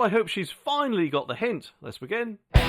Well, I hope she's finally got the hint. Let's begin. Well,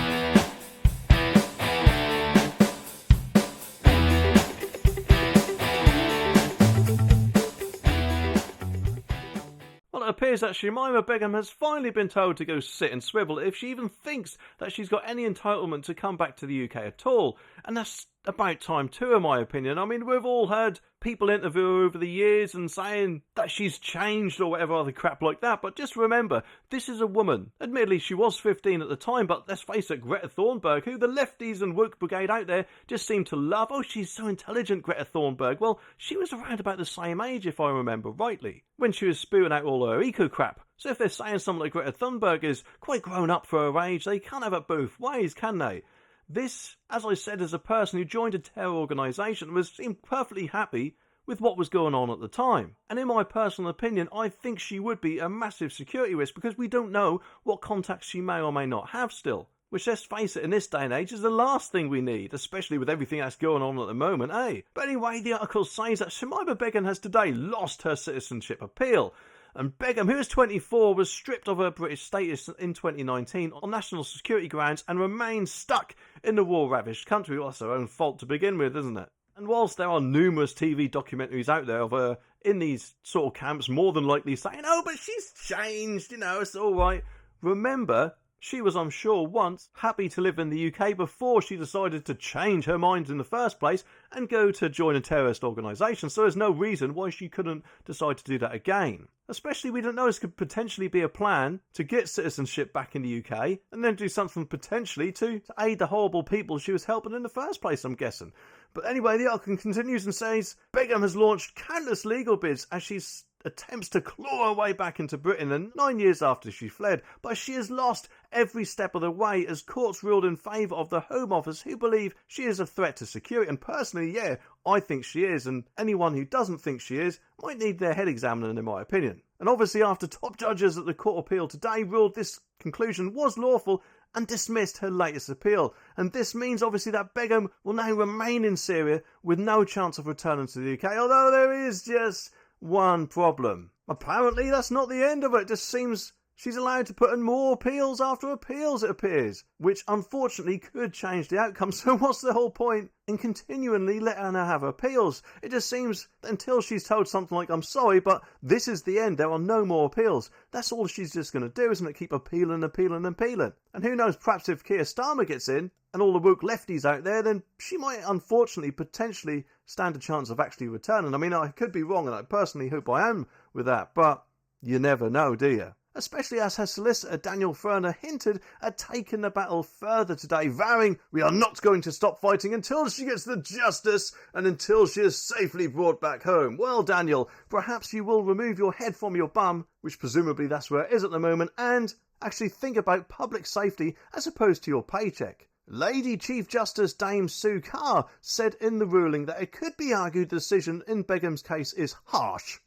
it appears that Shamima Begum has finally been told to go sit and swivel if she even thinks that she's got any entitlement to come back to the UK at all. And that's about time too, in my opinion. I mean, we've all heard people interview her over the years and saying that she's changed or whatever other crap like that, but just remember, this is a woman. Admittedly, she was 15 at the time, but let's face it, Greta Thunberg, who the lefties and woke brigade out there just seem to love. Oh, she's so intelligent, Greta Thunberg. Well, she was around about the same age, if I remember rightly, when she was spewing out all her eco crap. So if they're saying something like Greta Thunberg is quite grown up for her age, they can't have it both ways, can they? This, as I said, is a person who joined a terror organisation and seemed perfectly happy with what was going on at the time. And in my personal opinion, I think she would be a massive security risk because we don't know what contacts she may or may not have still. Which, let's face it, in this day and age is the last thing we need, especially with everything that's going on at the moment, eh? But anyway, the article says that Shamima Begum has today lost her citizenship appeal. And Begum, who is 24, was stripped of her British status in 2019 on national security grounds and remains stuck in the war-ravaged country. Well, that's her own fault to begin with, isn't it? And whilst there are numerous TV documentaries out there of her in these sort of camps, more than likely saying, oh, but she's changed, it's all right. Remember, she was, I'm sure, once happy to live in the UK before she decided to change her mind in the first place and go to join a terrorist organisation, so there's no reason why she couldn't decide to do that again. Especially, we don't know, this could potentially be a plan to get citizenship back in the UK and then do something potentially to aid the horrible people she was helping in the first place, I'm guessing. But anyway, the article continues and says, Begum has launched countless legal bids as she's attempts to claw her way back into Britain and 9 years after she fled, but she has lost every step of the way as courts ruled in favour of the Home Office, who believe she is a threat to security. And personally, yeah, I think she is, and anyone who doesn't think she is might need their head examined, in my opinion. And obviously, after top judges at the Court of Appeal today ruled this conclusion was lawful and dismissed her latest appeal. And this means obviously that Begum will now remain in Syria with no chance of returning to the UK, although there is just one problem. Apparently that's not the end of it. It just seems she's allowed to put in more appeals after appeals, it appears, which unfortunately could change the outcome. So what's the whole point in continually letting her have appeals? It just seems until she's told something like, I'm sorry, but this is the end, there are no more appeals. That's all she's just going to do, isn't it? Keep appealing. And who knows, perhaps if Keir Starmer gets in and all the woke lefties out there, then she might unfortunately potentially stand a chance of actually returning. I mean, I could be wrong, and I personally hope I am with that, but you never know, do you? Especially as her solicitor Daniel Ferner hinted at taking the battle further today, vowing, we are not going to stop fighting until she gets the justice and until she is safely brought back home. Well, Daniel, perhaps you will remove your head from your bum, which presumably that's where it is at the moment, and actually think about public safety as opposed to your paycheck. Lady Chief Justice Dame Sue Carr said in the ruling that it could be argued the decision in Begum's case is harsh.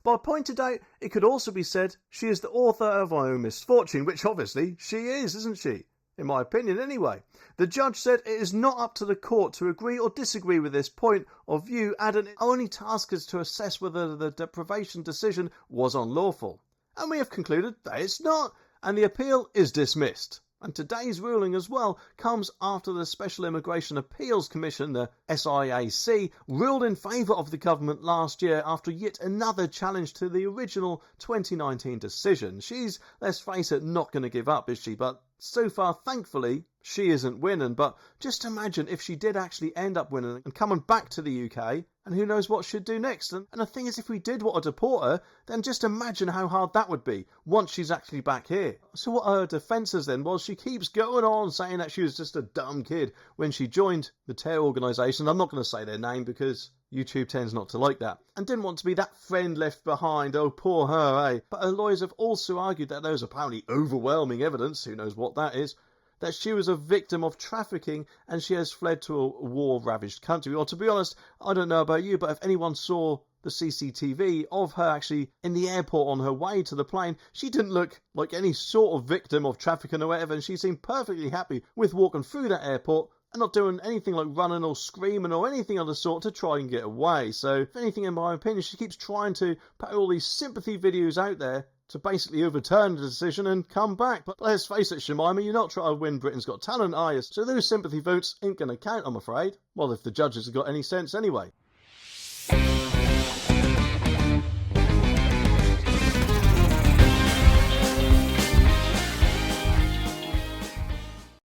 But I pointed out it could also be said she is the author of her own misfortune, which obviously she is, isn't she? In my opinion, anyway. The judge said it is not up to the court to agree or disagree with this point of view, adding its only task is to assess whether the deprivation decision was unlawful. And we have concluded that it's not, and the appeal is dismissed. And today's ruling as well comes after the Special Immigration Appeals Commission, the SIAC, ruled in favour of the government last year after yet another challenge to the original 2019 decision. She's, let's face it, not going to give up, is she? But so far, thankfully, she isn't winning. But just imagine if she did actually end up winning and coming back to the UK, and who knows what she'd do next. And the thing is, if we did want to deport her, then just imagine how hard that would be once she's actually back here. So what are her defences then? Well, she keeps going on saying that she was just a dumb kid when she joined the terror organisation. I'm not going to say their name because YouTube tends not to like that. And didn't want to be that friend left behind. Oh, poor her, eh? But her lawyers have also argued that there's apparently overwhelming evidence, who knows what that is, that she was a victim of trafficking and she has fled to a war-ravaged country. Or to be honest, I don't know about you, but if anyone saw the CCTV of her actually in the airport on her way to the plane, she didn't look like any sort of victim of trafficking or whatever, and she seemed perfectly happy with walking through that airport and not doing anything like running or screaming or anything of the sort to try and get away. So, if anything, in my opinion, she keeps trying to put all these sympathy videos out there to basically overturn the decision and come back. But let's face it, Shamima, you're not trying to win Britain's Got Talent, are you? So those sympathy votes ain't going to count, I'm afraid. Well, if the judges have got any sense anyway.